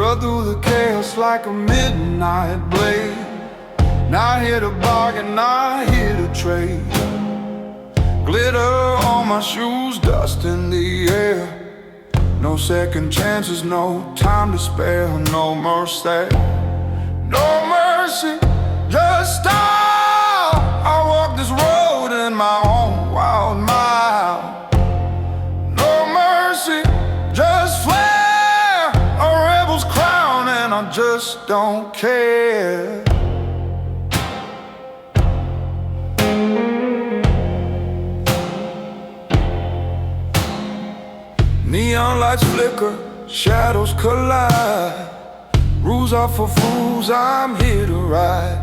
Run through the chaos like a midnight blade. Not here to bargain, not here to trade. Glitter on my shoes, dust in the air. No second chances, no time to spare. No mercy, no mercy, just stop. I walk this road in my own wild mile. No mercy, just flare a rebel's crown, and I just don't care. Neon lights flicker, shadows collide. Rules are for fools, I'm here to ride.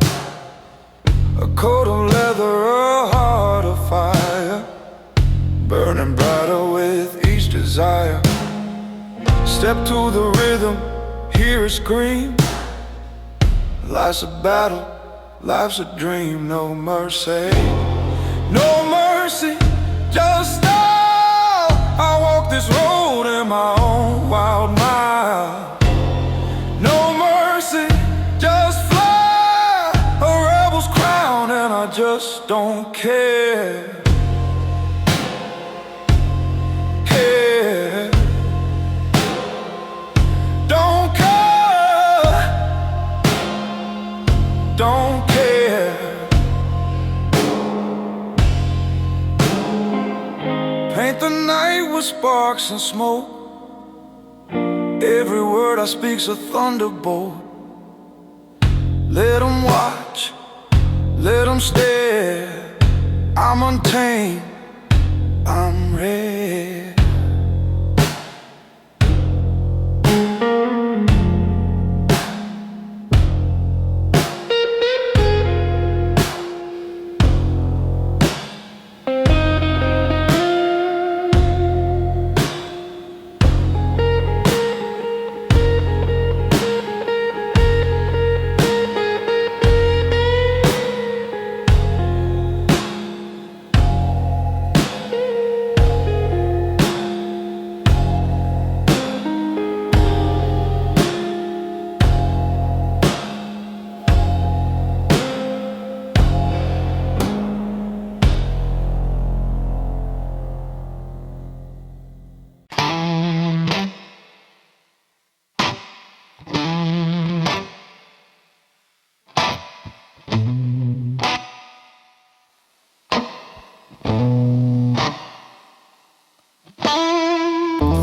A coat of leather, a heart of fire, burning brighter with each desire. Step to the rhythm, hear it scream. Life's a battle, life's a dream. No mercy, no mercy, just stop. I walk this road in my own wild mile. No mercy, just fly a rebel's crown, and I just don't care. Care. Don't care. Don't care. Paint the night with sparks and smoke. Every word I speak's a thunderbolt. Let them watch, let them stare. I'm untamed, I'm red.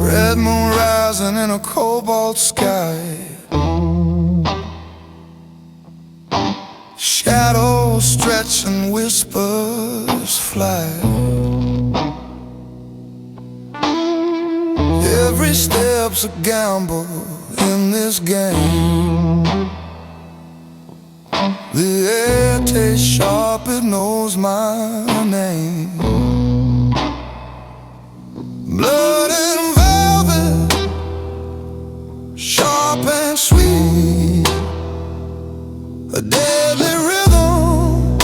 Red moon rising in a cobalt sky. Shadows stretch and whispers fly. Every step's a gamble in this game. The air tastes sharp, it knows my name. Blood and velvet, sharp and sweet. A deadly rhythm,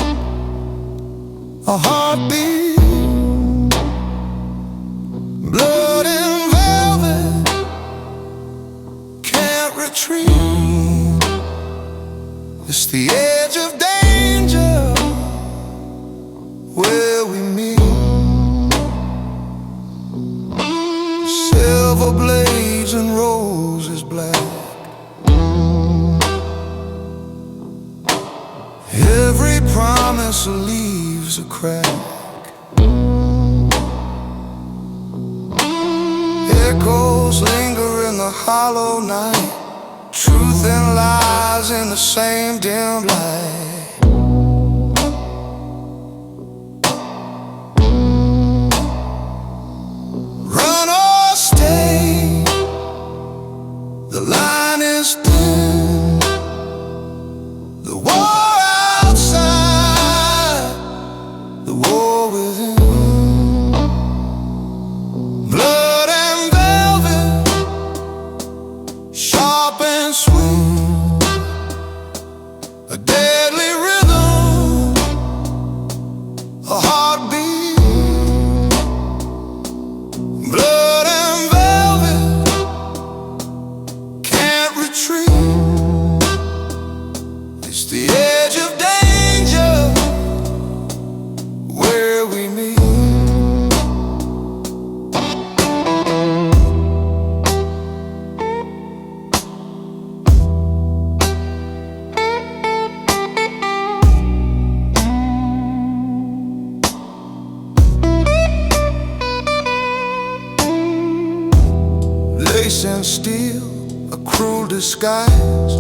a heartbeat. Blood and velvet, can't retreat. It's the edge of danger where we meet. Silver blades and roses black. Every promise leaves a crack. Echoes linger in the hollow night. Truth and lies in the same dim light. Run or stay, the line is thin. The war outside, the war within. Blood and velvet, sharp and smooth. A deadly and steel, a cruel disguise.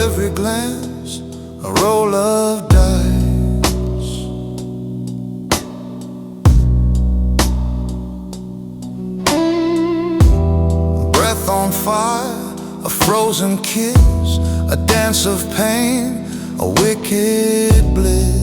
Every glance, a roll of dice. Breath on fire, a frozen kiss, a dance of pain, a wicked bliss.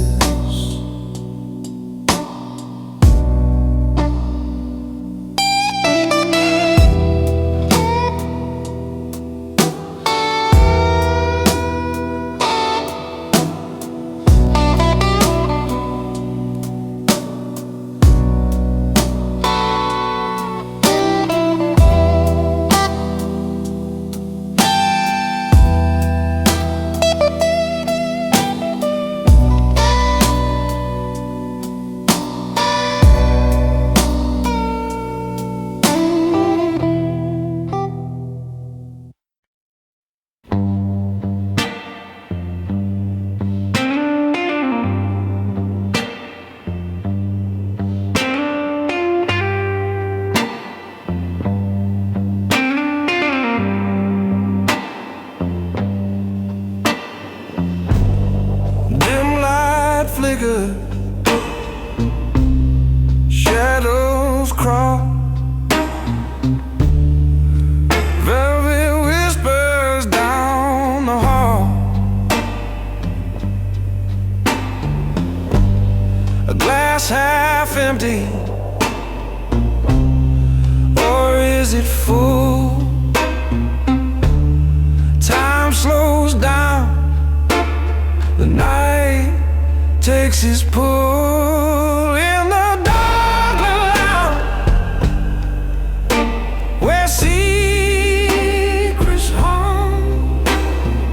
Flicker, shadows crawl, velvet whispers down the hall. A glass half empty, or is it full? Time slows down, the night takes his pull in the dark lounge, where secrets hum,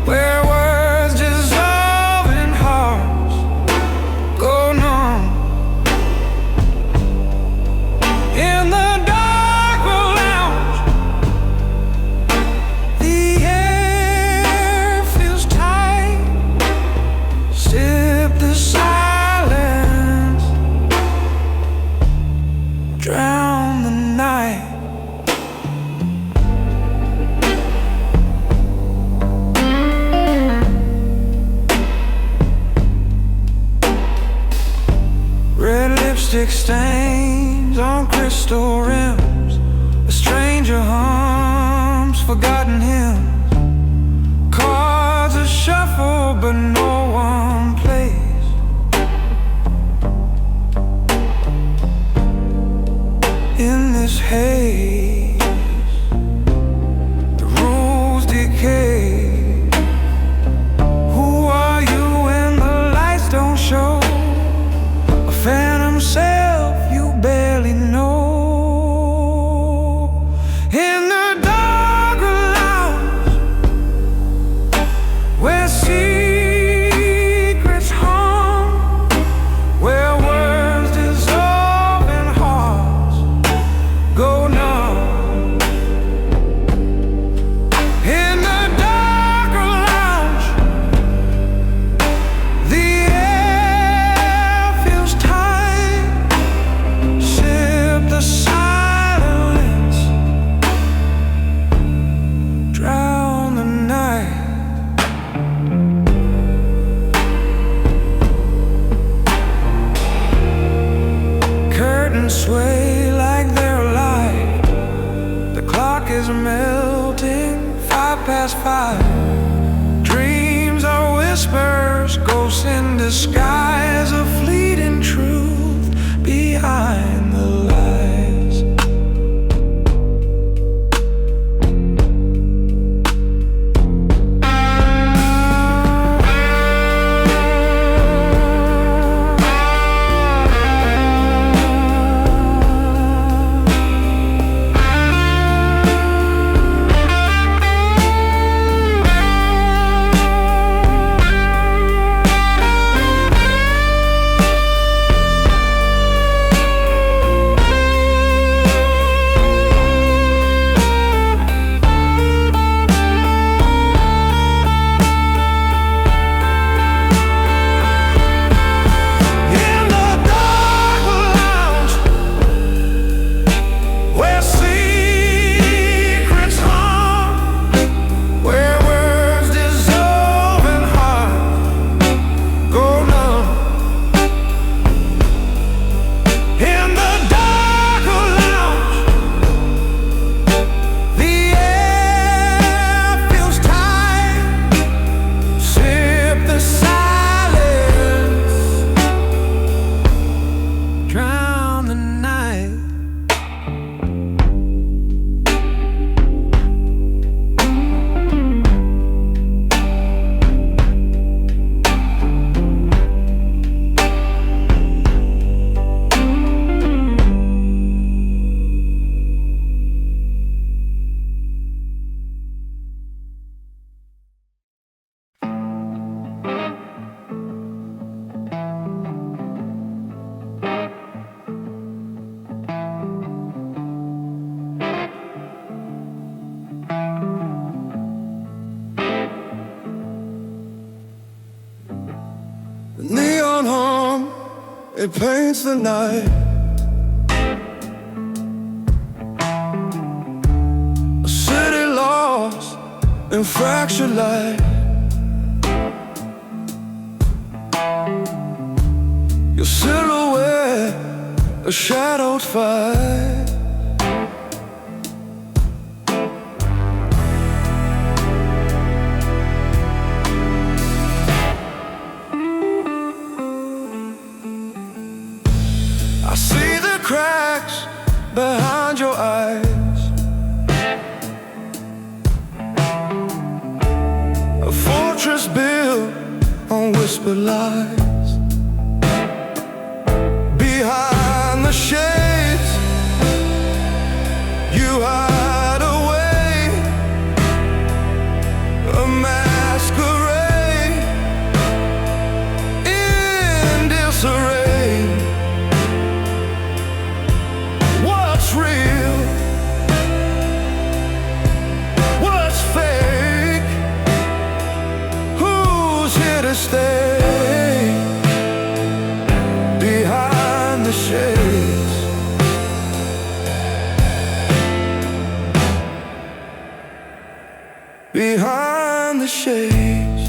where words dissolve in hearts go numb. In the dark lounge, the air feels tight. Sip the silence, drown the night. Red lipstick stains on crystal rims, a stranger hums forgotten hymns. Cards are shuffled but no one plays. In this haze, the rules decay. Who are you when the lights don't show? A phantom self you barely know. In the dark lounge, where secrets hum, where words dissolve in hearts go numb. In the dark lounge, the air feels tight. Sip the silence, drown the night. Curtains sway like they're alive. The clock is melting, 5 past 5. Dreams are whispers, ghosts in disguise, a fleeting truth behind the lies. it paints the night. A city lost in fractured light. Your silhouette, a shadowed fight. I see the cracks behind your eyes, a fortress built on whispered lies. Behind the shades, you hide away, a masquerade in disarray. What's real? What's fake? Who's here to stay? Behind the shades, behind the shades.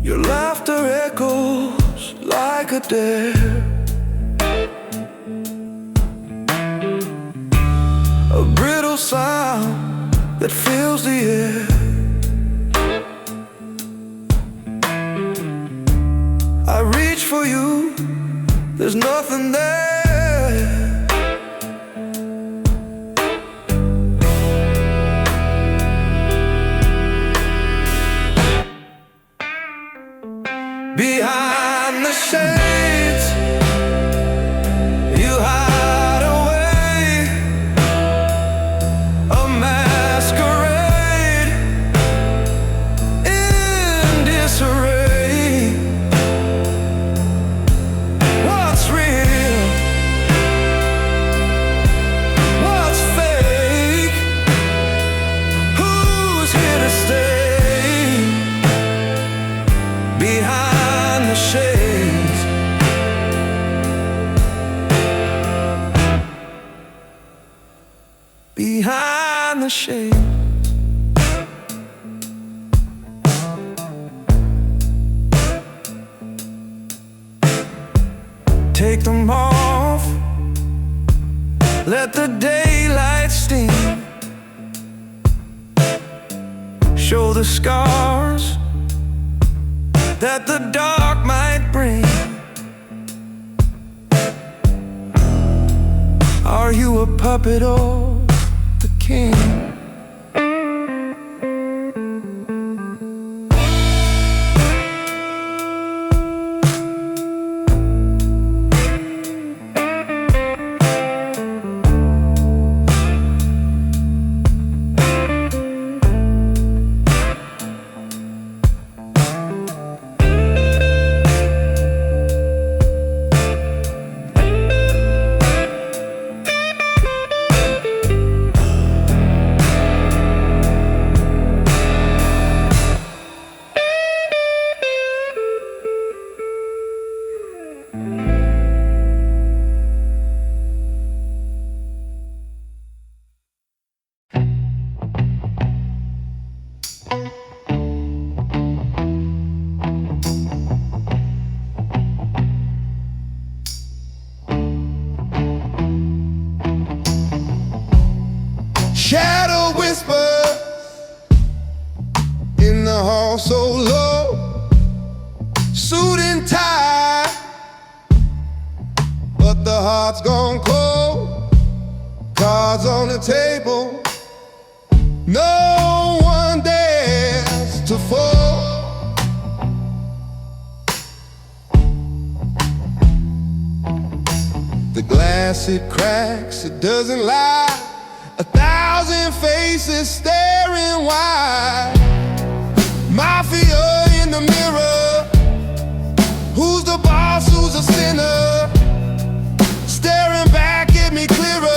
Your laughter echoes like a dare, a brittle sound that fills the air. I reach for you, there's nothing there. Behind the shades, you hide away, a masquerade in disarray. What's real? What's fake? Who's here to stay? Behind the shades, behind the shades. Take them off, let the daylight steam, show the scars that the dark might bring. Are you a puppet or the king? Shadow whispers in the hall so low, suit and tie, but the heart's gone cold. Cards on the table, no one dares to fall. The glass, it cracks, it doesn't lie. 1,000 faces staring wide. Mafia in the mirror. Who's the boss, who's a sinner? Staring back at me clearer.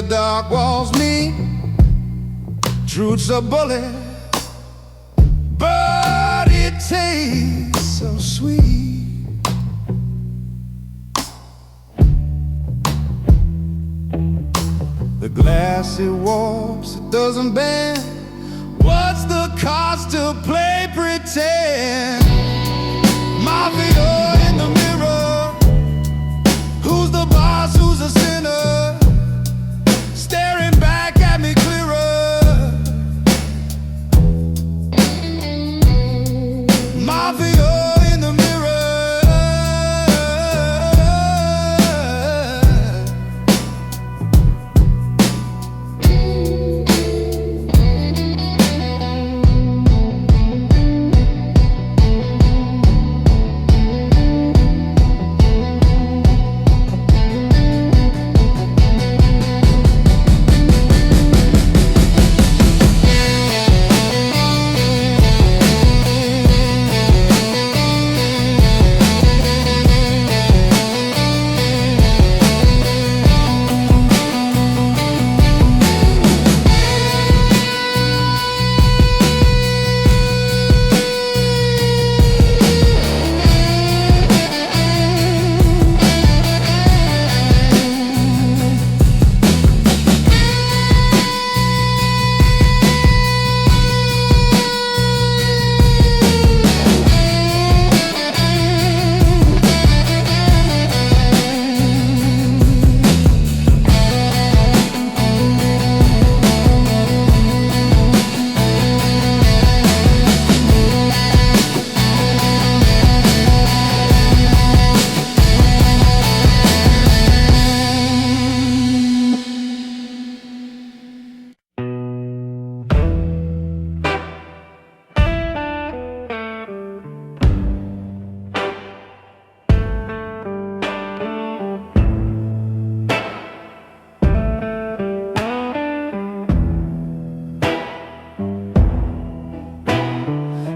the dark walls meet. Truth's a bullet, but it tastes so sweet. The glass, it warps, it doesn't bend. What's the cost to play pretend? Mafia in the mirror. Who's the boss, who's the sinner? Staring back at me clearer. Mafia in the mirror.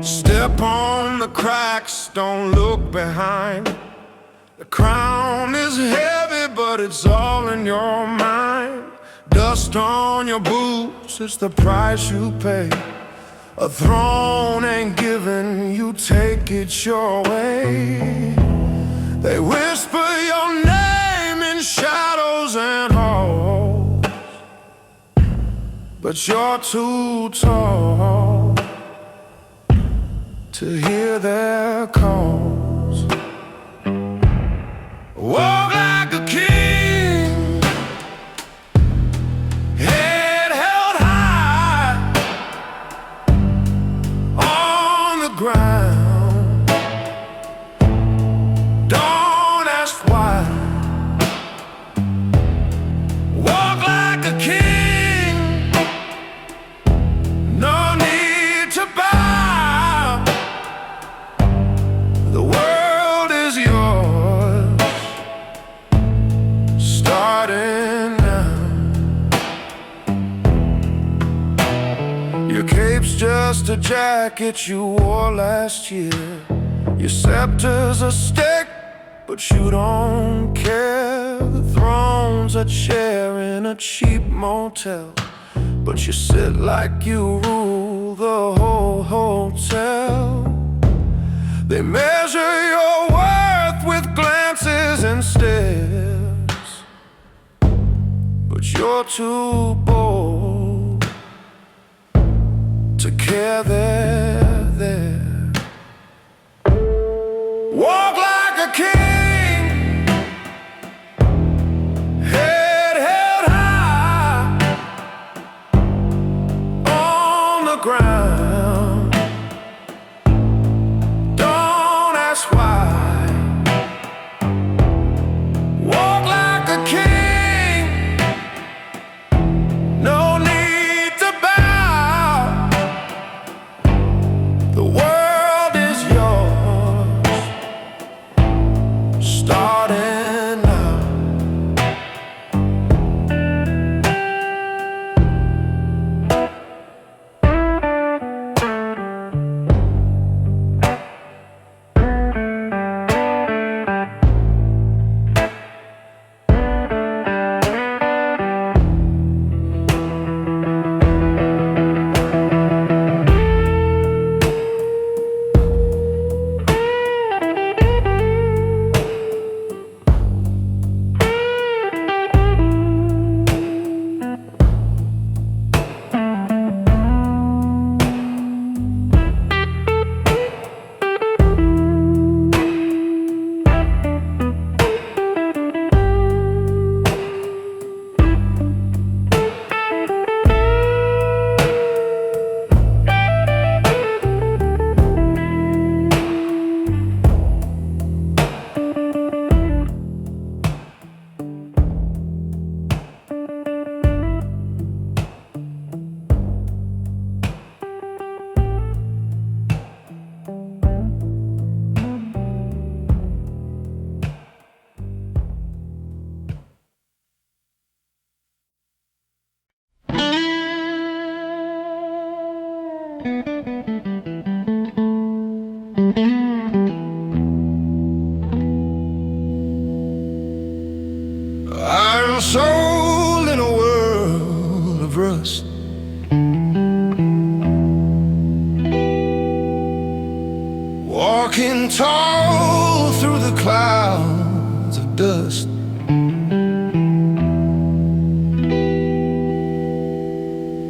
Step on the cracks, don't look behind. The crown is heavy, but it's all in your mind. Dust on your boots, it's the price you pay. A throne ain't given, you take it your way. They whisper your name in shadows and halls, but you're too tall to hear their calls. Walk like a king, head held high on the ground. Don't ask why. Walk like a king, no need to bow. The world is yours, starting now. Your cape's just a jacket you wore last year. Your scepter's a stick, but you don't care. The throne's a chair in a cheap motel, but you sit like you rule the whole hotel. They measure your worth with glances and stares, but you're too bold to care. They're there. Walk like a king, head held high on the ground. Don't ask why. Walk like a king, no need to bow. The world is yours, I'm a soul in a world of rust. Walking tall through the clouds of dust.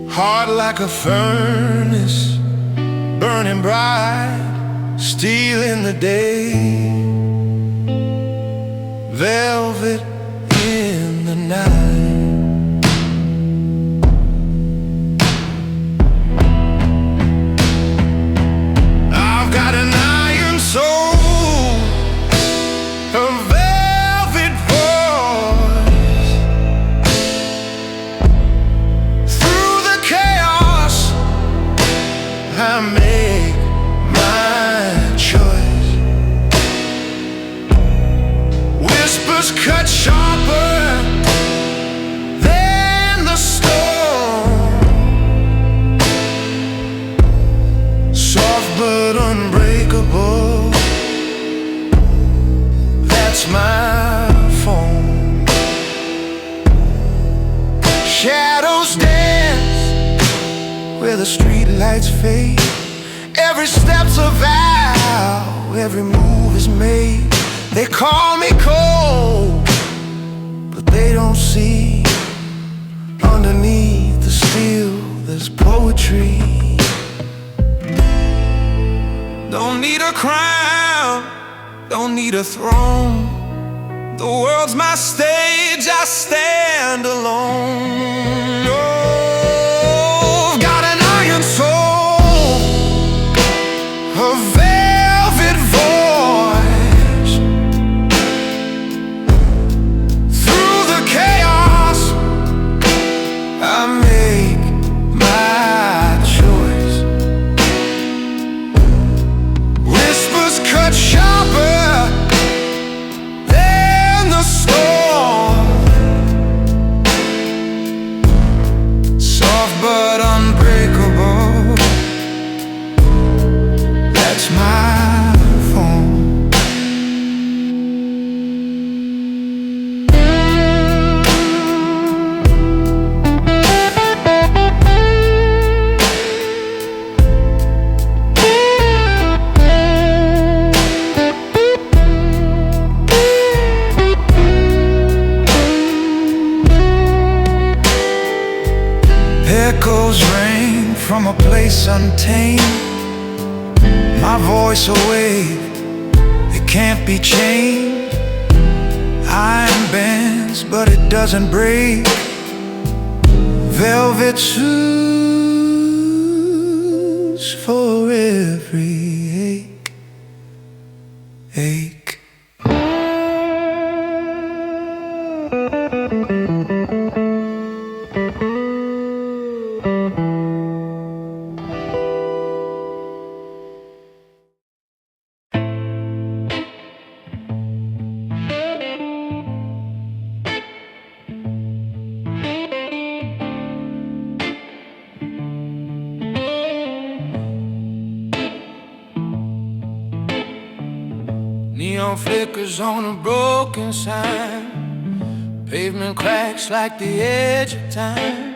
Heart like a furnace, burning bright, steel in the day, velvet in the night. I've got an iron soul, a velvet voice. Through the chaos, I make my choice. Whispers cut sharper than the storm, soft but unbreakable. That's my form. Shadows dance where the street lights fade. Every step's a vow, every move is made. They call me cold, but they don't see underneath the steel there's poetry. Don't need a crown, don't need a throne. The world's my stage, I stand alone. Oh, got an iron soul, a velvet voice. Through the chaos, I make my choice. Whispers cut sharper than the storm, soft but unbreakable. That's my form. Echoes ring from a place untamed. My voice a wave, it can't be chained. Iron bends, but it doesn't break. Velvet soothes for every ache. Neon flickers on a broken sign. Pavement cracks like the edge of time.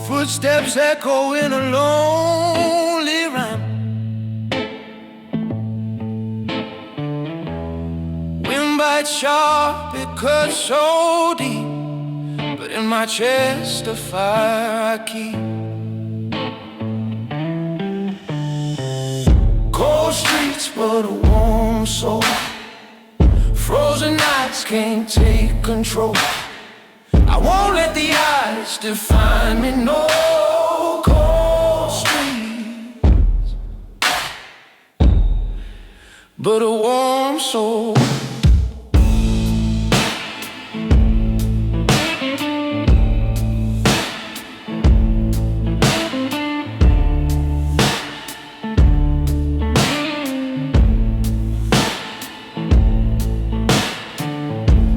Footsteps echo in a lonely rhyme. Wind bites sharp, it cuts so deep, but in my chest a fire I keep. Cold streets but a warm soul. Frozen nights can't take control. I won't let the eyes define me, no. Cold streets but a warm soul.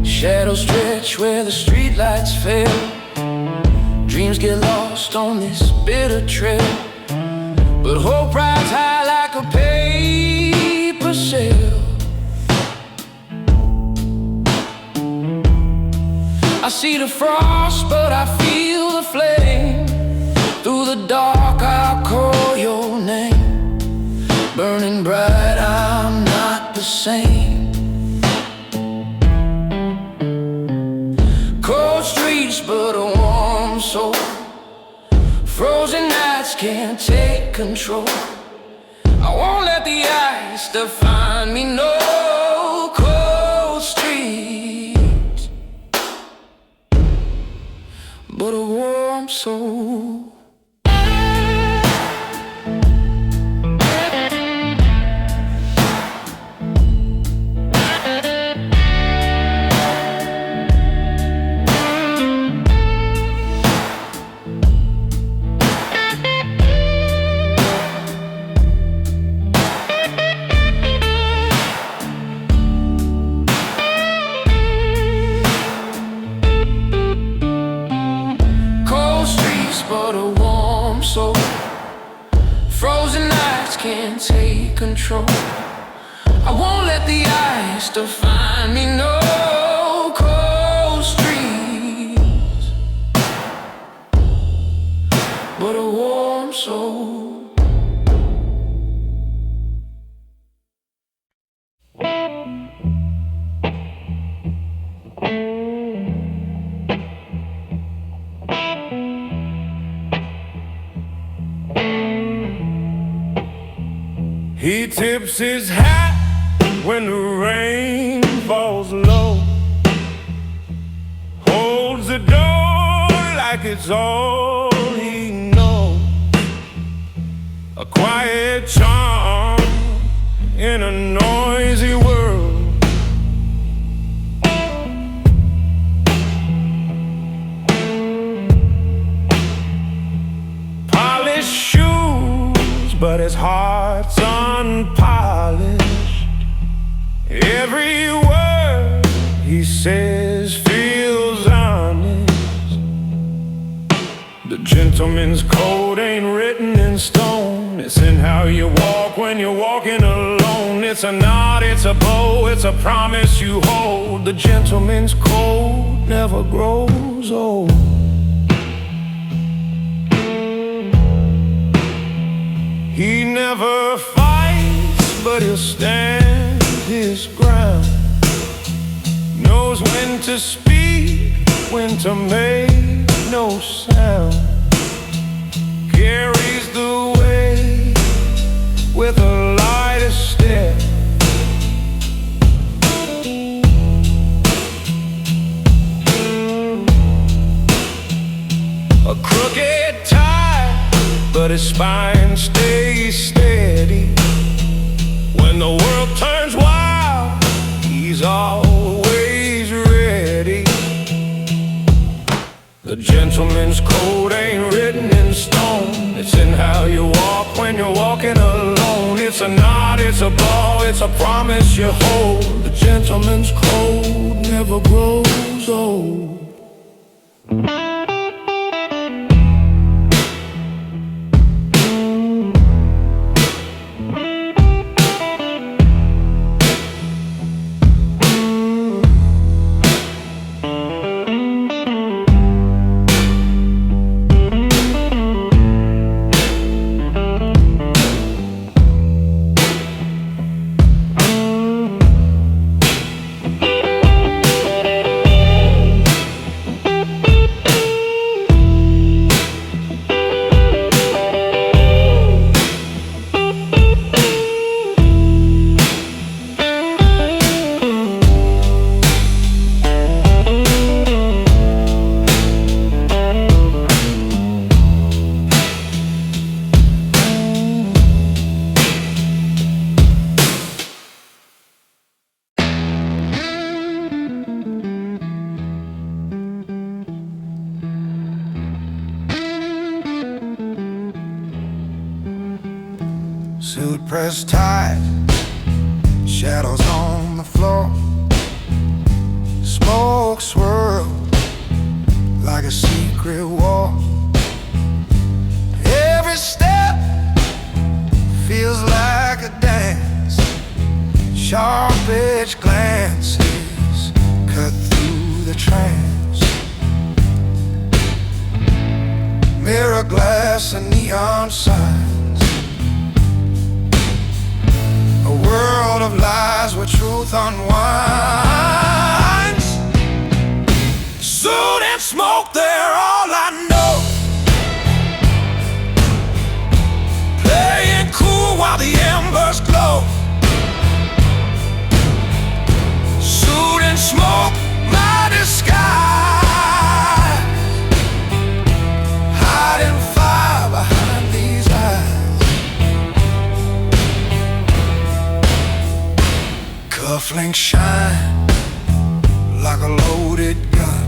Shadows stretch where the streetlights fail. Dreams get lost on this bitter trail, but hope rides high like a pavement. see the frost, but I feel the flame. Through the dark I'll call your name. Burning bright, I'm not the same. Cold streets, but a warm soul. Frozen nights can't take control. I won't let the ice define me, no. Cold streets, but a warm soul. But a warm soul. Frozen nights can't take control. I won't let the ice define me, no. Cold streets, but a warm soul. He tips his hat when the rain falls low, holds the door like it's all he knows. A quiet charm in a noisy world. Polished shoes, but his heart's unpolished. Every word he says feels honest. The gentleman's code ain't written in stone. It's in how you walk when you're walking alone. It's a nod, it's a bow, it's a promise you hold. The gentleman's code never grows old. He never fights, but he'll stand his ground. Knows when to speak, when to make no sound. Carries the weight with a lighter step. A crooked tie, but his spine stays steady. When the world turns wild, he's always ready. The gentleman's code ain't written in stone. It's in how you walk when you're walking alone. It's a nod, it's a bow, it's a promise you hold. The gentleman's code never grows old. Suit pressed tight, shadows on the floor. Smoke swirl like a secret war. Every step feels like a dance. Sharp edge glances cut through the trance. mirror glass and neon signs. A world of lies where truth unwinds. Soot and smoke, they're all I know. Playing cool while the embers glow. Soot and smoke, my disguise. Hiding fire behind these eyes. Cufflinks shine like a loaded gun.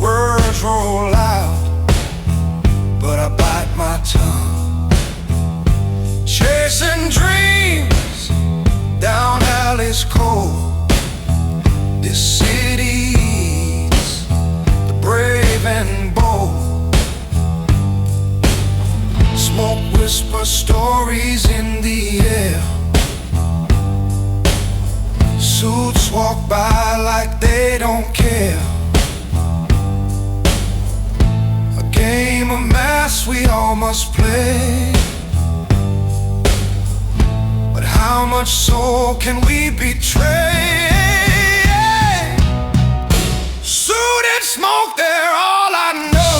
Words roll out, but I bite my tongue. Chasing dreams down alleys cold. This city's the brave and bold. Smoke whispers stories in the air. Suits walk by like they don't care. A game of mass we all must play. But how much soul can we betray? Soot and smoke, they're all I know.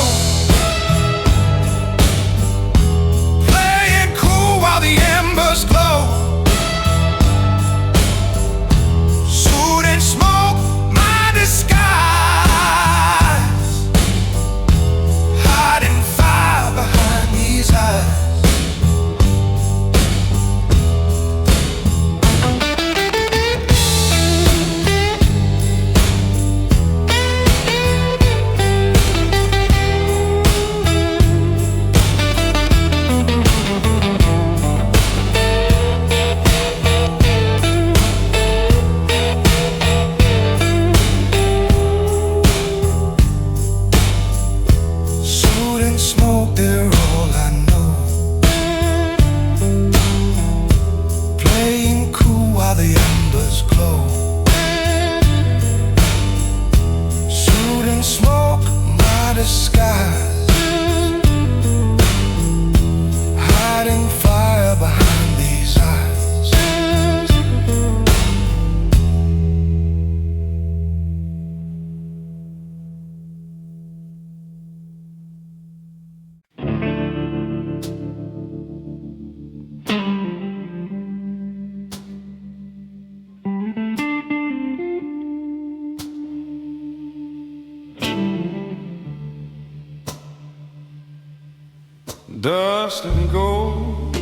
Playing cool while the embers glow. Soot and smoke, my disguise. Hiding fire behind these eyes. Smoke, they're all I know. Playing cool while the embers glow. Soot and smoke, my disguise. Hiding fire behind these eyes. Dust and gold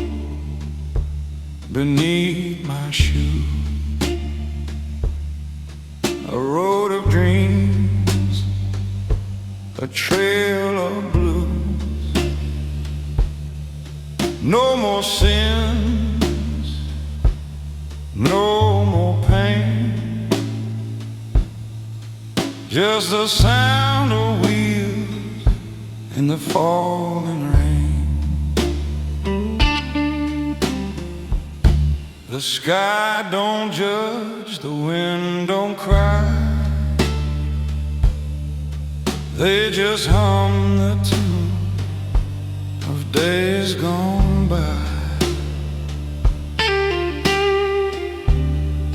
beneath my shoe. A road of dreams, a trail of blues. No more sins, no more pain. Just the sound of wheels in the falling rain. The sky don't judge, the wind don't cry. They just hum the tune of days gone by.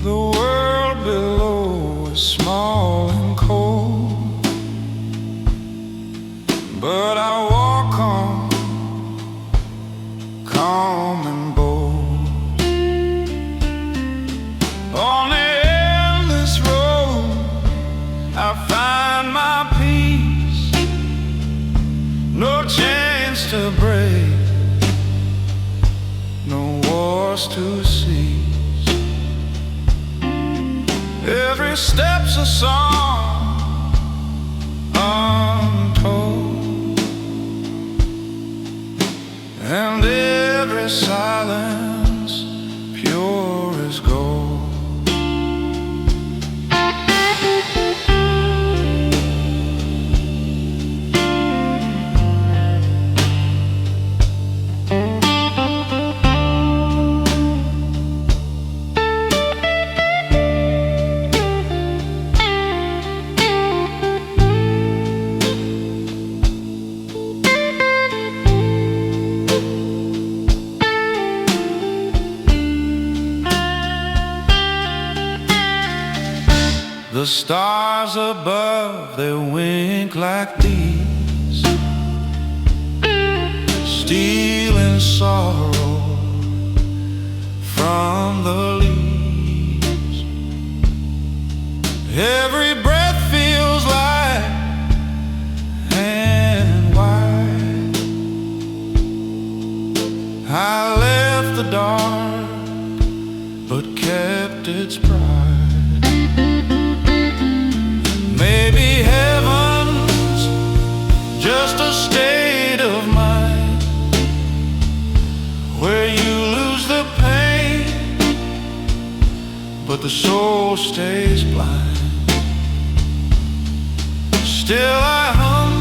The world below is small and cold, but I walk on, calm and bold. On the endless road I find my peace. No chance to break, no wars to cease. Every step's a song untold, and every silence pure as gold. The stars above, they wink like thieves, stealing sorrow from the leaves. Every breath feels light and wide. I left the dark but kept its pride. Maybe heaven's just a state of mind where you lose the pain, but the soul stays blind. Still I hum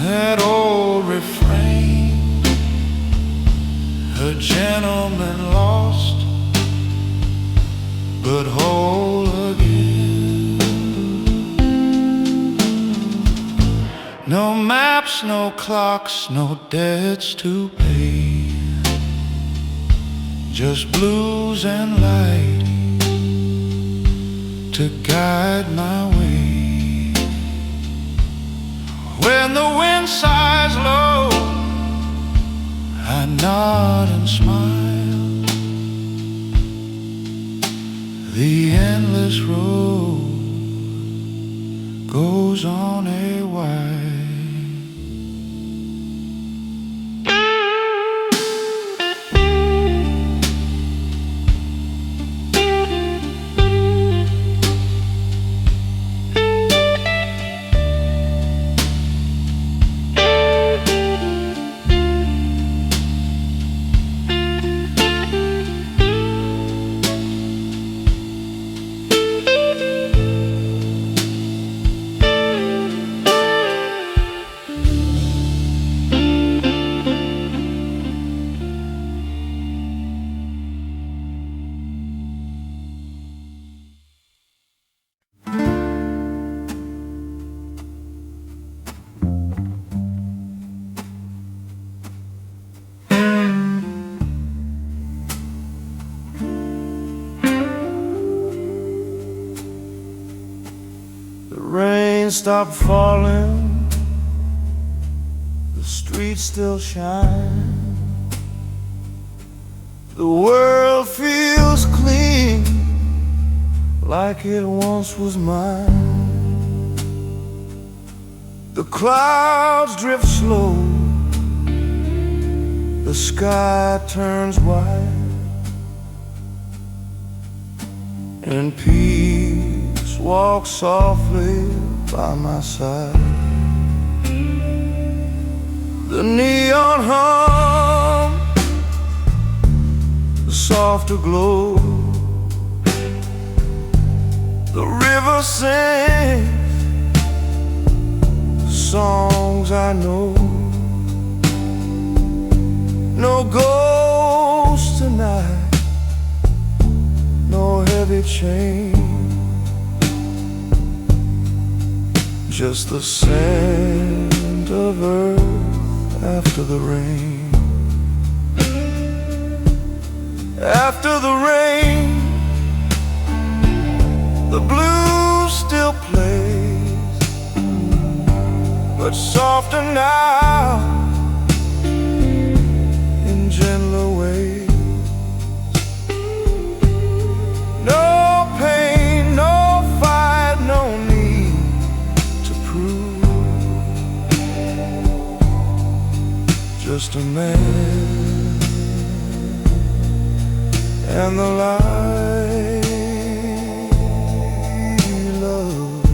that old refrain, a gentleman lost but whole again. No maps, no clocks, no debts to pay, just blues and light to guide my way. When the wind sighs low, I nod and smile. The endless road goes on a while. Rain stopped falling, the streets still shine. The world feels clean, like it once was mine. The clouds drift slow, the sky turns white, and peace walks softly by my side. The neon hum, the softer glow, the river sings the songs I know. No ghosts tonight, no heavy chain, just the scent of earth after the rain. After the rain, the blues still plays, but softer now in gentler ways. No pain, no fight, no need to prove, just a man and the light he loved.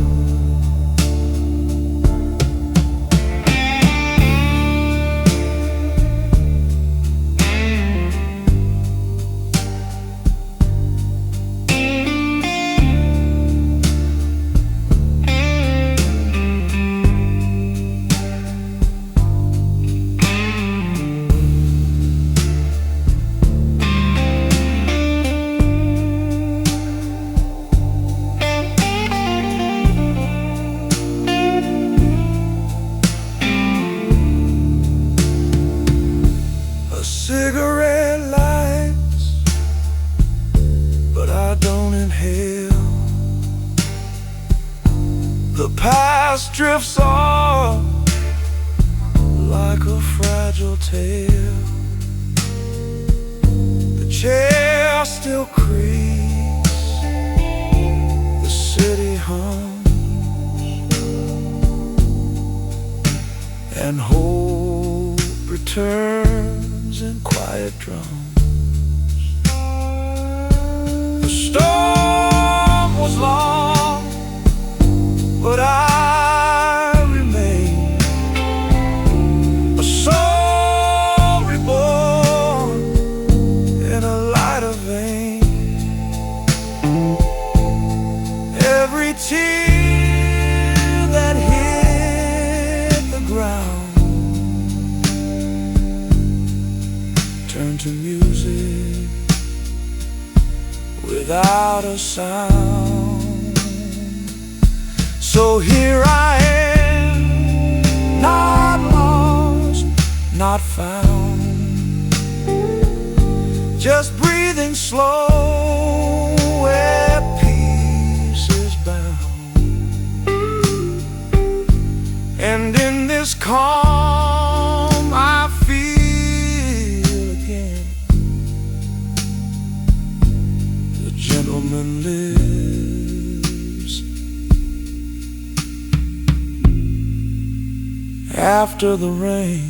past drifts off like a fragile tale. The chair still creaks, the city hums, and hope returns in quiet drums. The storm was long, but I remain a soul reborn in a lighter vein. Every tear that hit the ground turned to music without a sound. So here I am, not lost, not found, just breathing slow where peace is bound. And in this calm I feel again, the gentleman lives after the rain.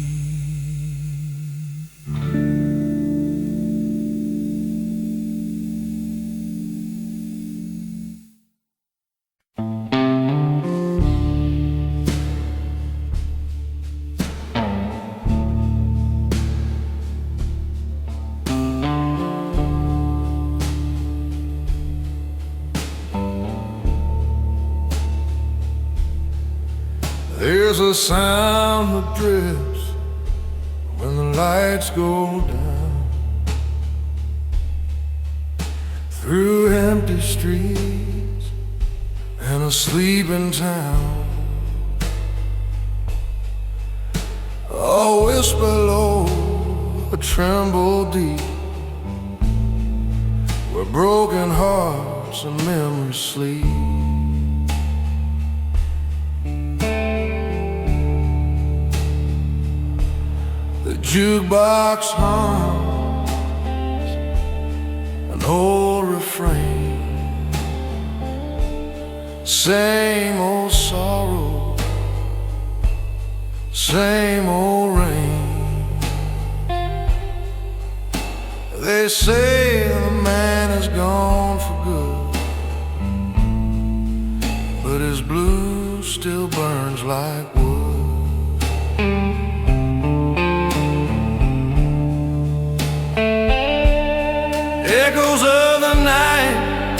There's a sound that drifts when the lights go down, through empty streets and a sleeping town. A whisper low, a tremble deep, where broken hearts and memories sleep. The jukebox hums an old refrain, same old sorrow, same old rain. They say the man is gone for good, but his blue still burns like wood. Echoes of the night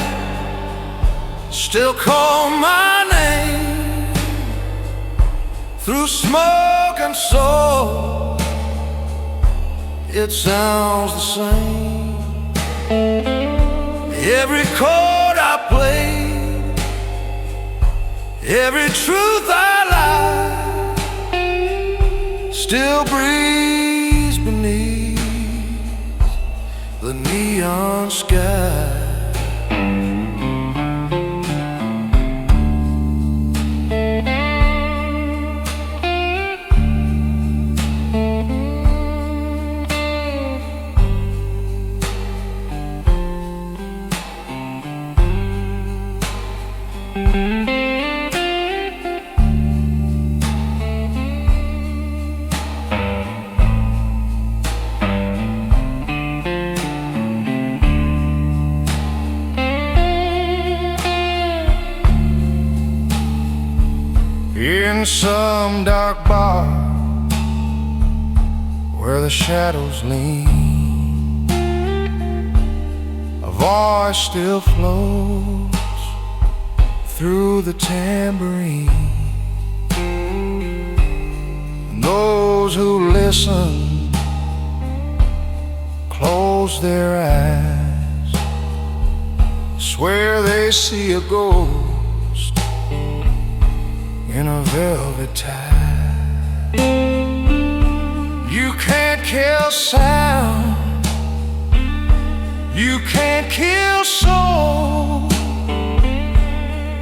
still call my name, through smoke and soul it sounds the same. Every chord I played, every truth I lied, still breathes beneath the neon sky. In some dark bar where the shadows lean, a voice still floats through the tambourine. And those who listen close their eyes, swear they see a ghost in a velvet tie. You can't kill sound, you can't kill soul.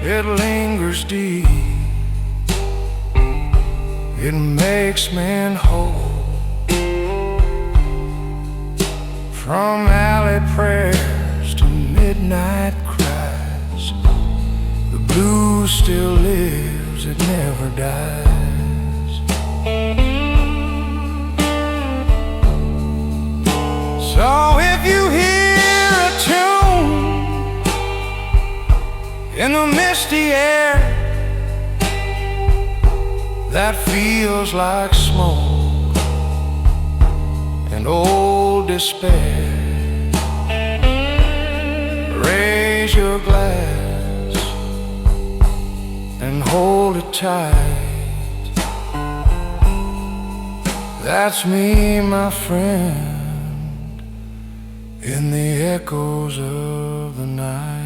It lingers deep it makes men whole. From alley prayers to midnight cries, the blues still lives, it never dies. So if you hear a tune in the misty air that feels like smoke and old despair, raise your glass and hold it tight. That's me, my friend, in the echoes of the night.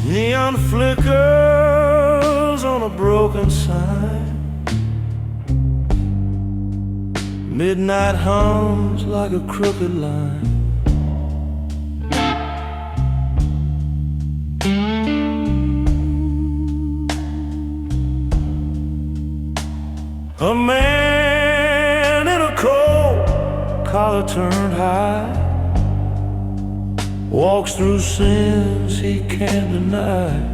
Neon flickers on a broken sign. Midnight hums like a crooked line. A man in a coat, collar turned high, walks through sins he can't deny.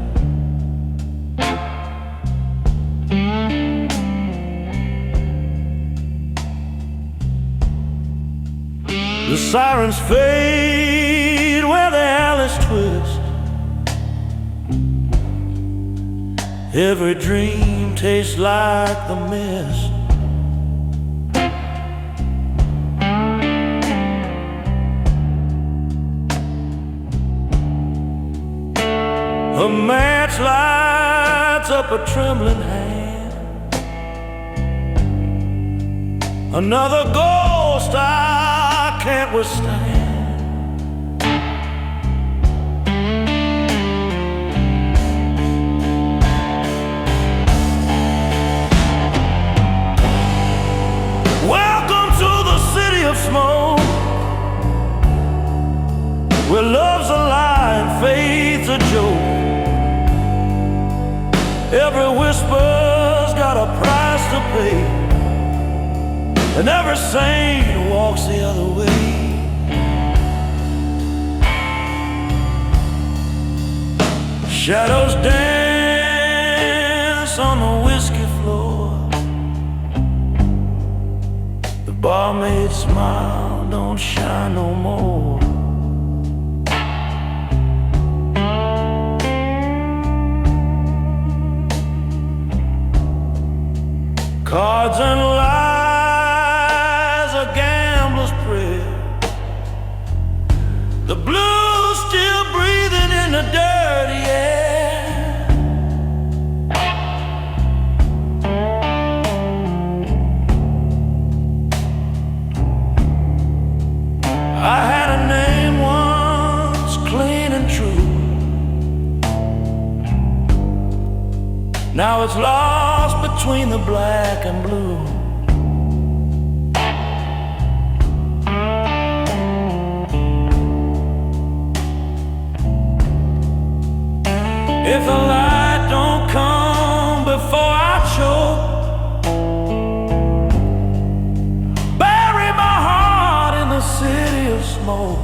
The sirens fade where the alleys twist. Every dream tastes like the mist. A match lights up a trembling hand. Another ghost I can't withstand. Welcome to the city of smoke, where love's a lie and faith's a joke. Every whisper's got a price to pay, and every saint walks the other way. Shadows dance on the whiskey floor. The barmaid's smile don't shine no more. Cards and lies, a gambler's prayer. The blues still breathing in the dirty air. I had a name once, clean and true. Now it's lost between the black and blue. If the light don't come before I choke, bury my heart in the city of smoke.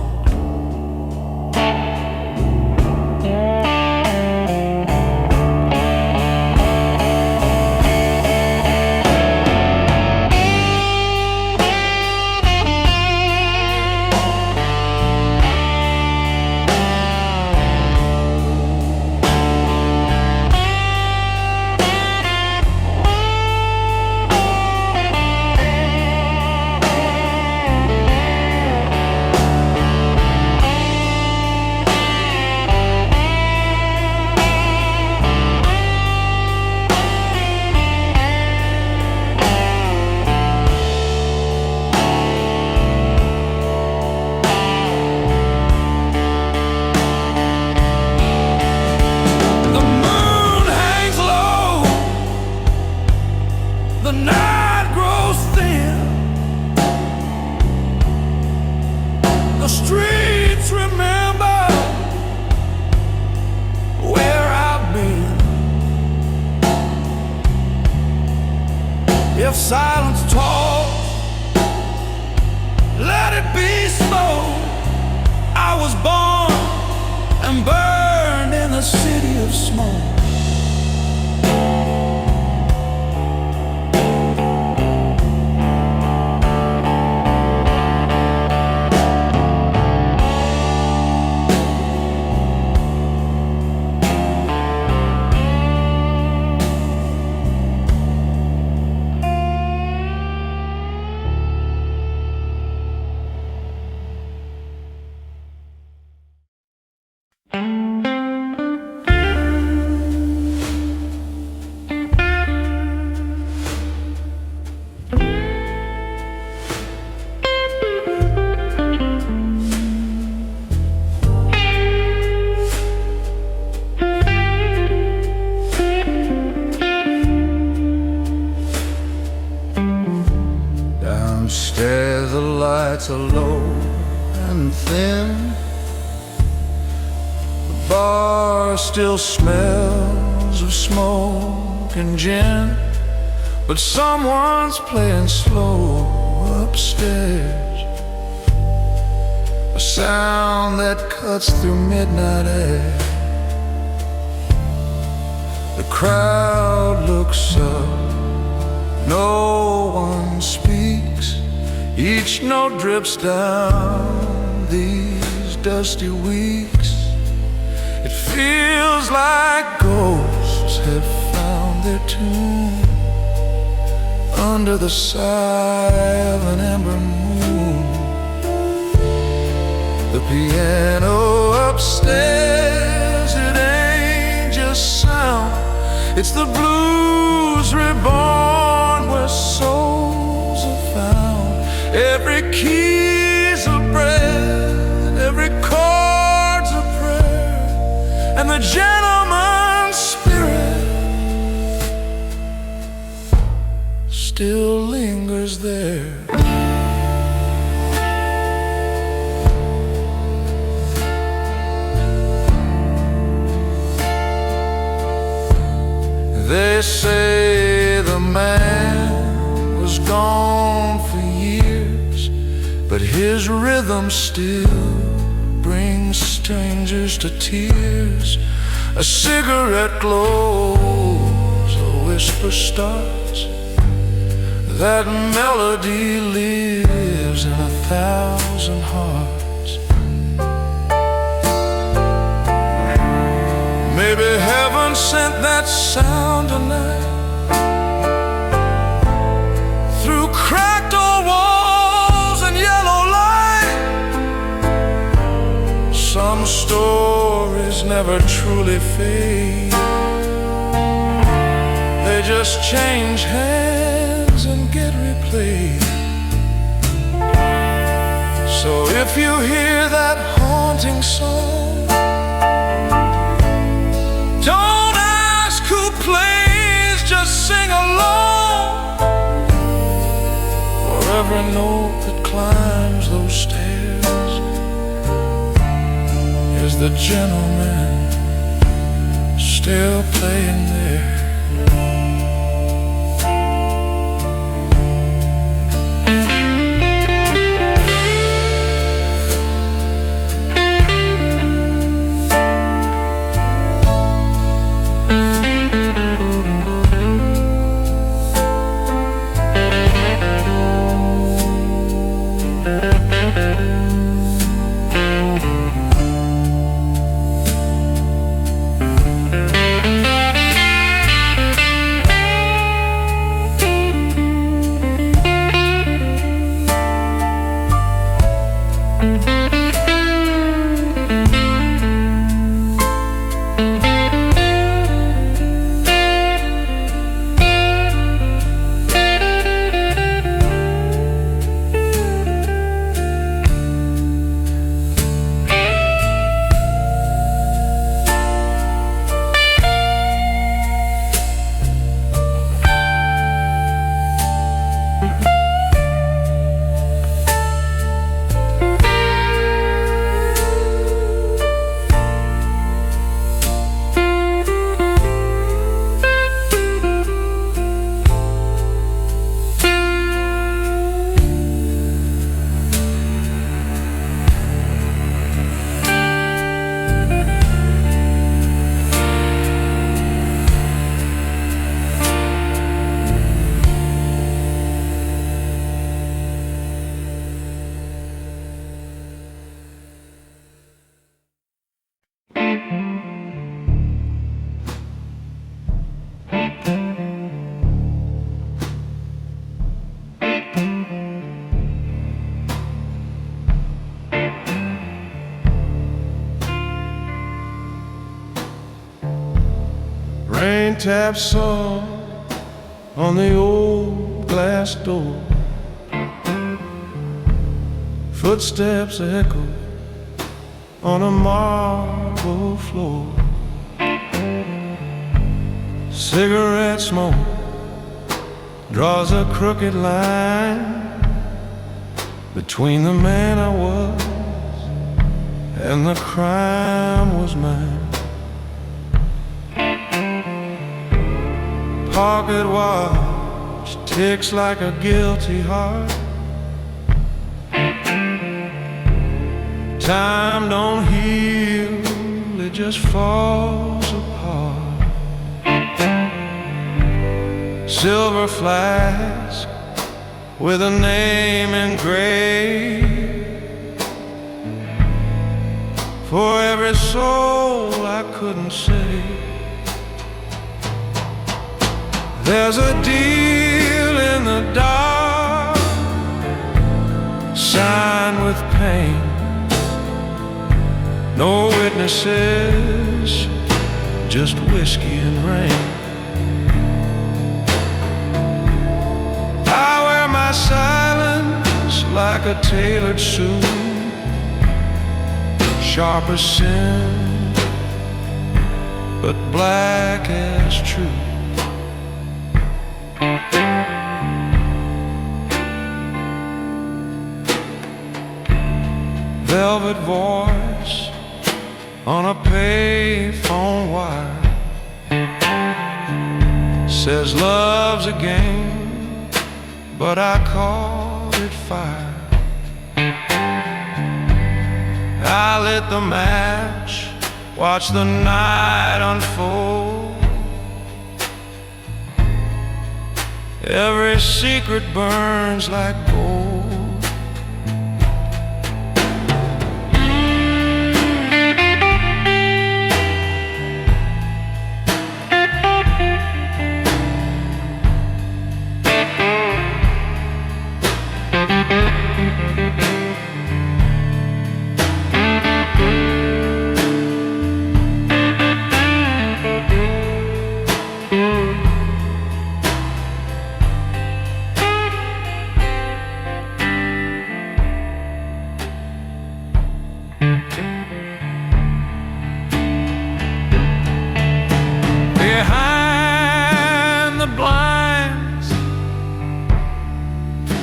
and burned in a city of smoke. Downstairs the lights are low and thin. The bar still smells of smoke and gin, but someone's playing slow upstairs, a sound that cuts through midnight air. The crowd looks up, no one speaks. Each note drips down these dusty weeks. It feels like ghosts have found their tune under the sigh of an ember moon. The piano upstairs, it ain't just sound, it's the blues reborn where souls are found. Every key's a breath, every chord's a prayer, and the gentleman's spirit still lingers there. They say the man was gone for years, but his rhythm still brings strangers to tears. A cigarette glows, a whisper starts, that melody lives in 1,000 hearts. Maybe heaven sent that sound tonight through cracked old walls and yellow light. Some stories never truly fade, they just change hands and get replayed. So if you hear that haunting song, don't ask who plays, just sing along. For every note that climbs those stairs is the gentleman still playing there. Rain taps soft on the old glass door. Footsteps echo on a marble floor. Cigarette smoke draws a crooked line between the man I was and the crime was mine. Pocket watch ticks like a guilty heart. Time don't heal, it just falls apart. Silver flask with a name engraved for every soul I couldn't save. There's a deal in the dark, signed with pain. No witnesses, just whiskey and rain. I wear my silence like a tailored suit, sharp as sin, but black as truth. Velvet voice on a payphone wire says love's a game, but I called it fire. I lit the match, watched the night unfold. Every secret burns like gold.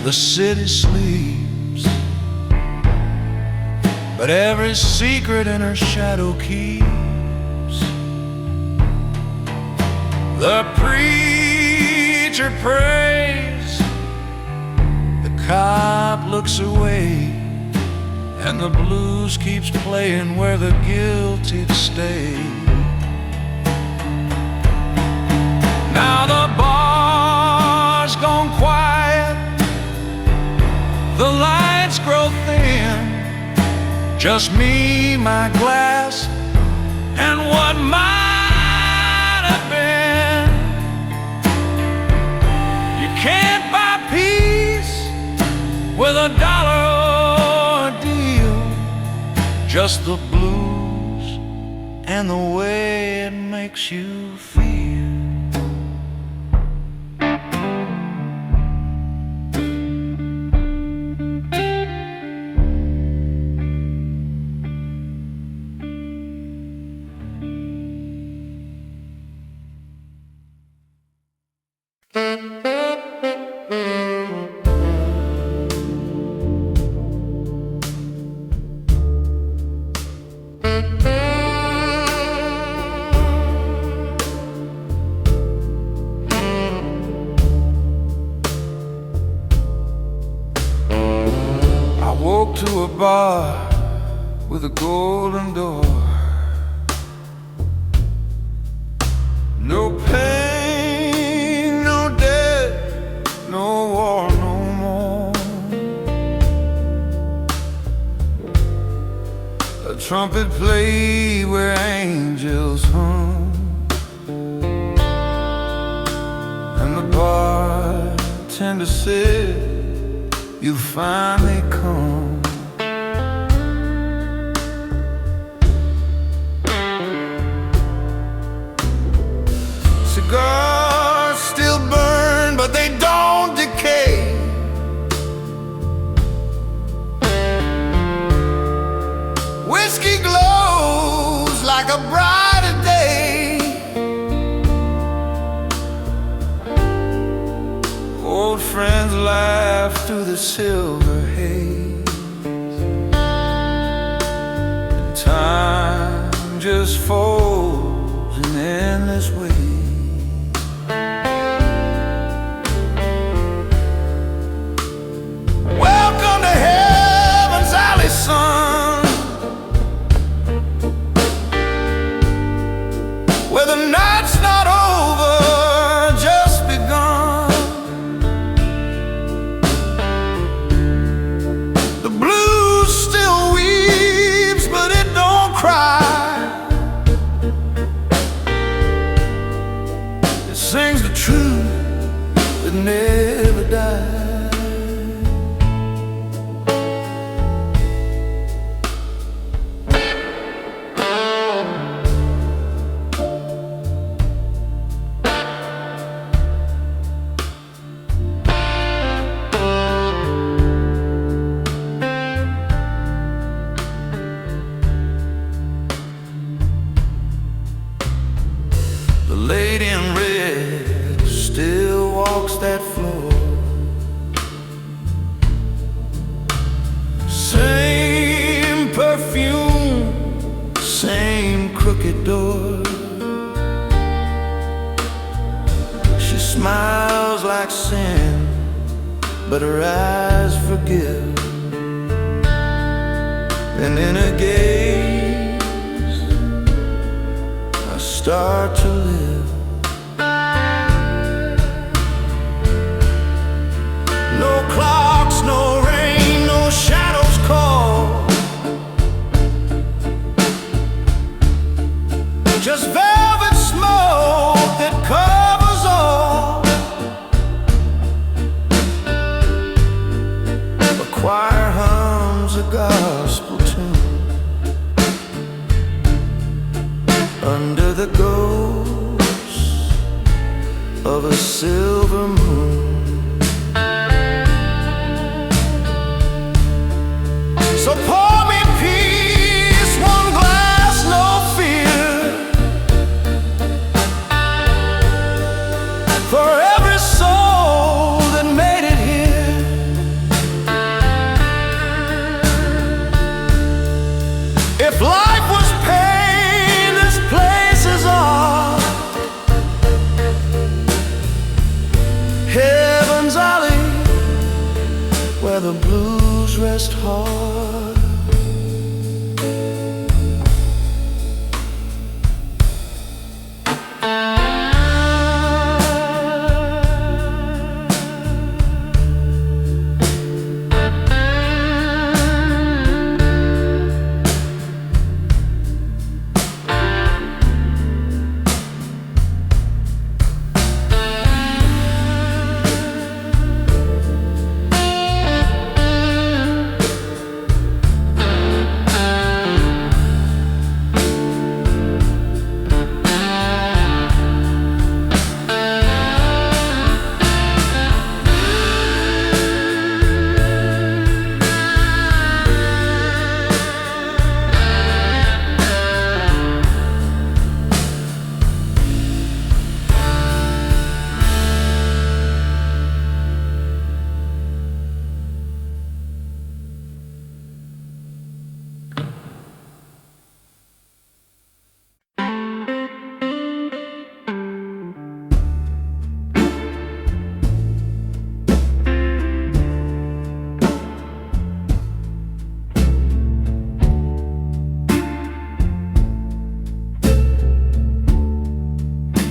The city sleeps, but every secret in her shadow keeps. The preacher prays, the cop looks away, and the blues keeps playing where the guilty stay. Now the bar's gone quiet, the lights grow thin, just me, my glass, and what might have been. You can't buy peace with $1 or a deal, just the blues and the way it makes you feel. To a bar with a golden door. No pain, no death, no war, no more. A trumpet played where angels hung, and the bartender said, "You finally come." silver haze. Time just folds in endless ways. Welcome to heaven's alley, son, where the night's not over, just begun. The blues still weeps, but it don't cry. It sings the truth that never dies. The lady in red still walks that floor. Same perfume, same crooked door. She smiles like sin, but her eyes forgive. And in a gaze I start to live. No clocks, no rain, no shadows call. Just velvet smoke that covers all. A choir hums a gospel tune under the ghost of a silver moon. So pour me peace, one glass, no fear, for every soul that made it here. If life was pain, this place is art. Heaven's alley, where the blues rest hard.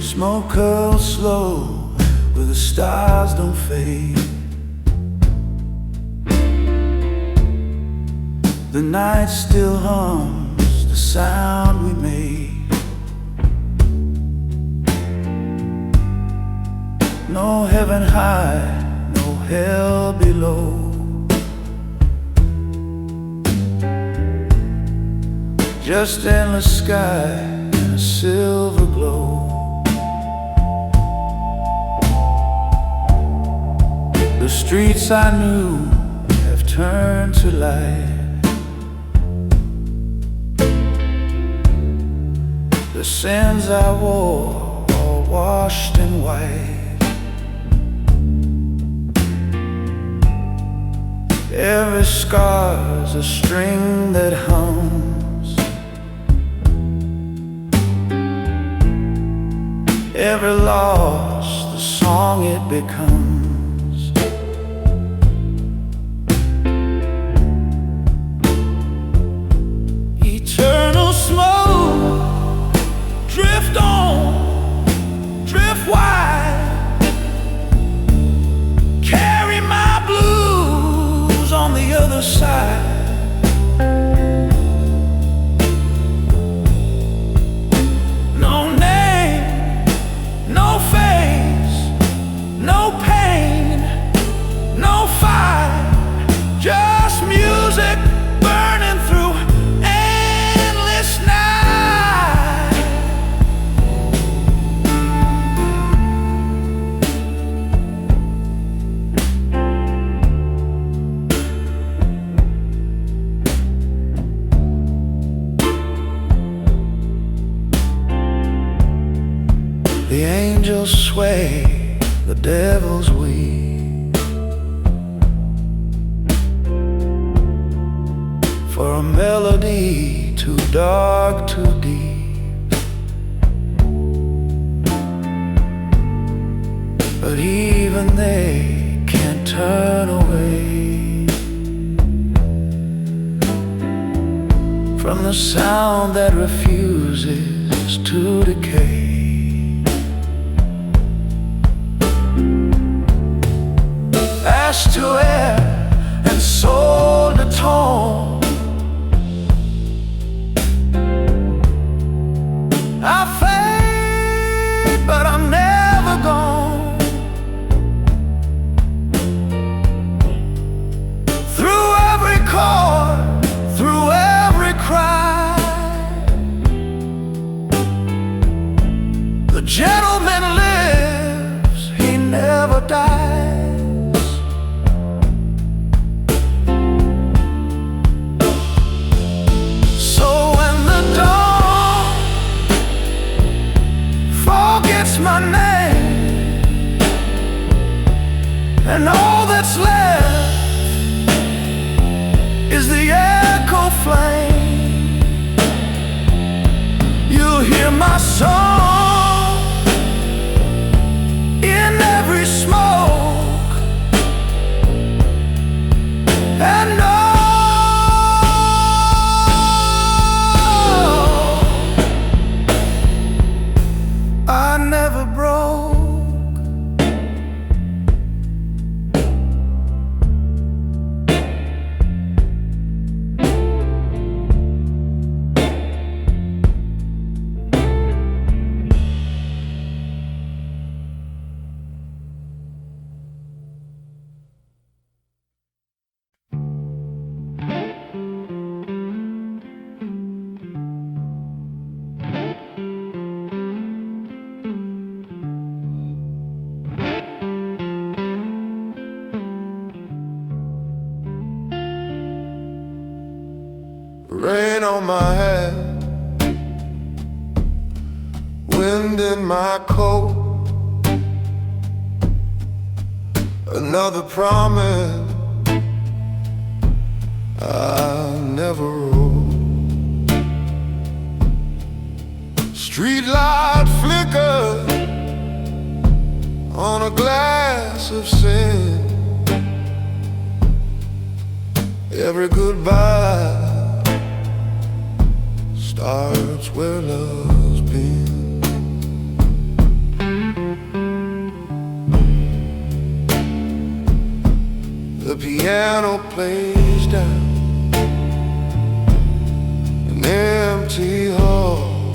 Smoke curls slow where the stars don't fade. The night still hums the sound we made. No heaven high, no hell below. Just endless sky and a silver glow. The streets I knew have turned to light. The sins I wore all washed in white. Every scar's a string that hums. Every loss, the song it becomes. Eternal smoke, drift on, drift wide. Carry my blues on the other side. No name, no face, no pain, no fight, just music burning through endless night. The angels sway, the devils weep, for a melody too dark, too deep. But even they can't turn away from the sound that refuses to decay. Ash to air and soul to tone, I fade, but I'm never gone. Through every chord, through every cry, the gentleman lives, he never dies. My name, and all that's left is the echo flame. You'll hear my song in every smoke, and no, I never broke. Rain on my head, wind in my coat, another promise I never wrote. Street light flicker on a glass of sin. Every goodbye starts where love's been. The piano plays down an empty hall.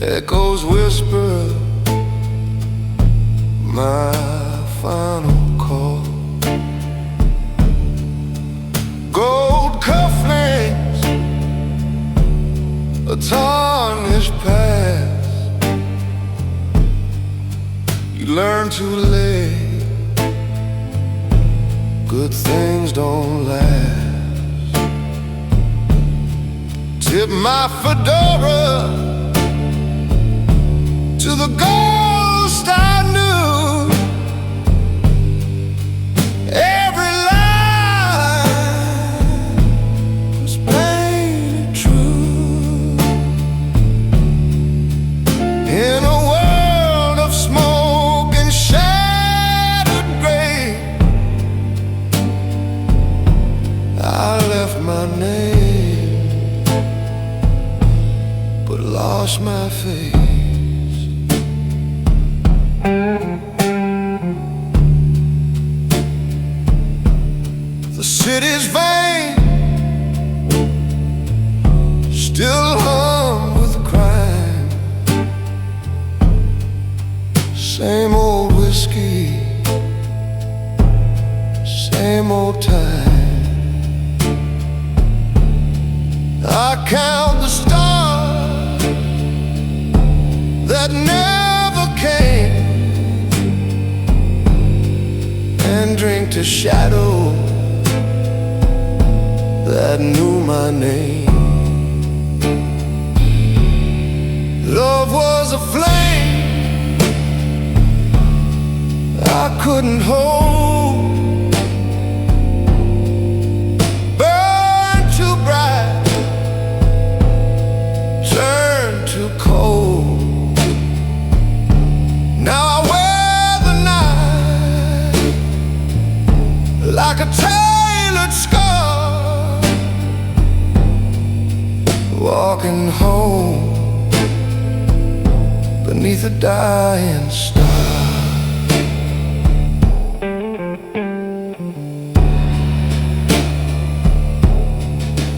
Echoes whisper my final call. Gold cufflinks, a tarnished past. You learn too late, good things don't last. Tip my fedora to the ghost I knew. wash my face. The city's vain, still hung with crime. Same old whiskey, same old time. I count the stars that never came and drink to shadow that knew my name. Love was a flame I couldn't hold, burned too bright, turned too cold. Now I wear the night like a tailored scarf, walking home beneath a dying star.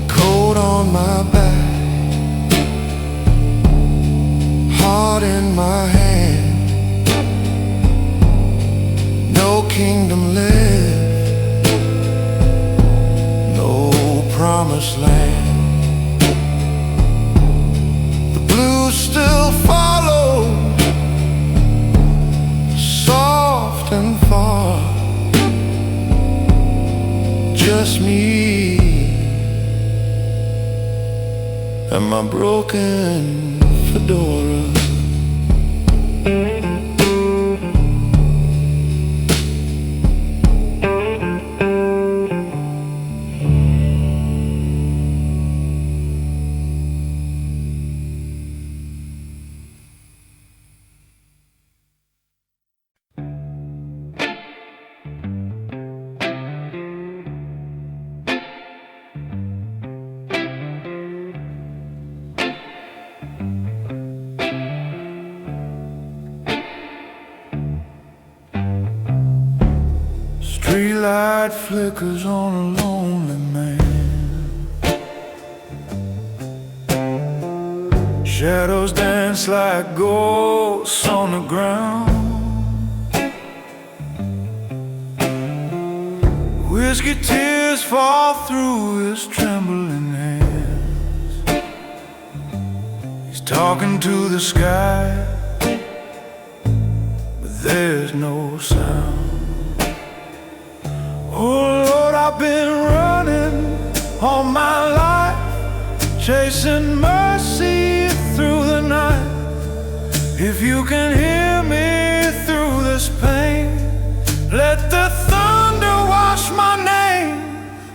Coat on my back, heart in my hand, no kingdom left, no promised land. The blues still follow, soft and far, just me and my broken fedora. Streetlight flickers on a lonely man. Shadows dance like ghosts on the ground. Whiskey tears fall through his trembling hands. He's talking to the sky, but there's no sound. Oh Lord, I've been running all my life, chasing mercy through the night. If you can hear me through this pain, let the thunder wash my name.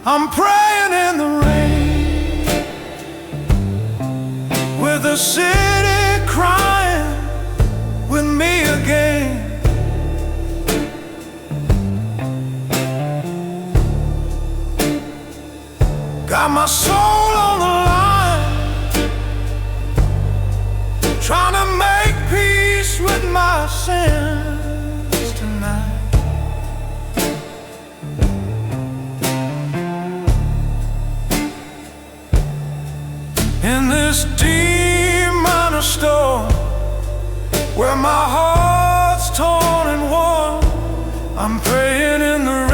I'm praying in the rain, with the city crying with me again. Got my soul on the line, trying to make peace with my sins tonight. In this deep minor storm, where my heart's torn and worn, I'm praying in the rain.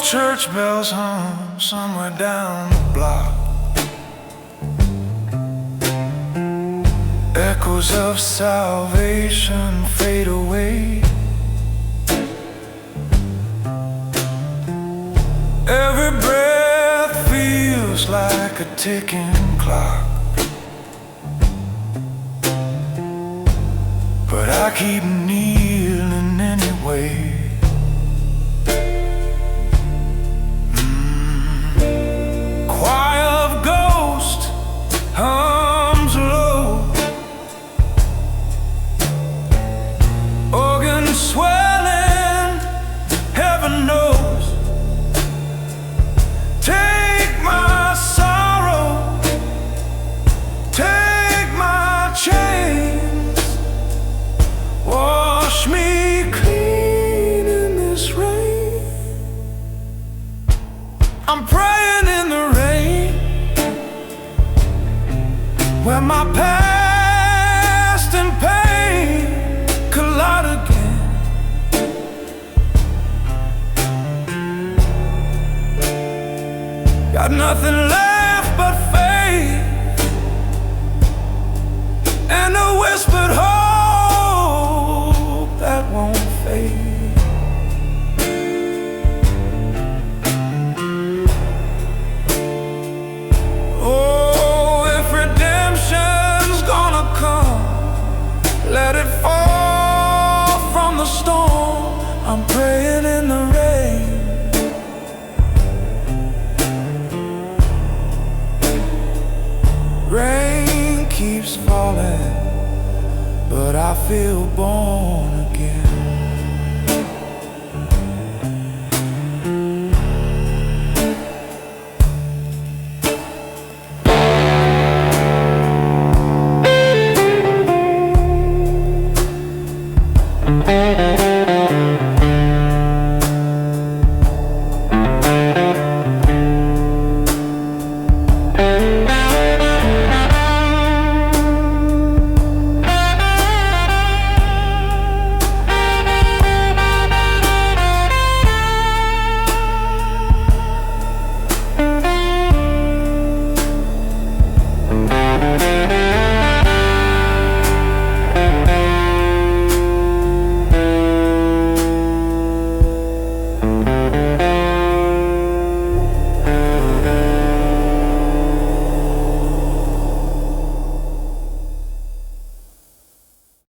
Church bells hum somewhere down the block. Echoes of salvation fade away. Every breath feels like a ticking clock, but I keep kneeling anyway. Hums low, organ swelling, Got nothing left but faith and a whispered hope that won't fade. Oh, if redemption's gonna come, let it fall from the storm. I'm praying in the rain. Rain keeps falling, but I feel born again.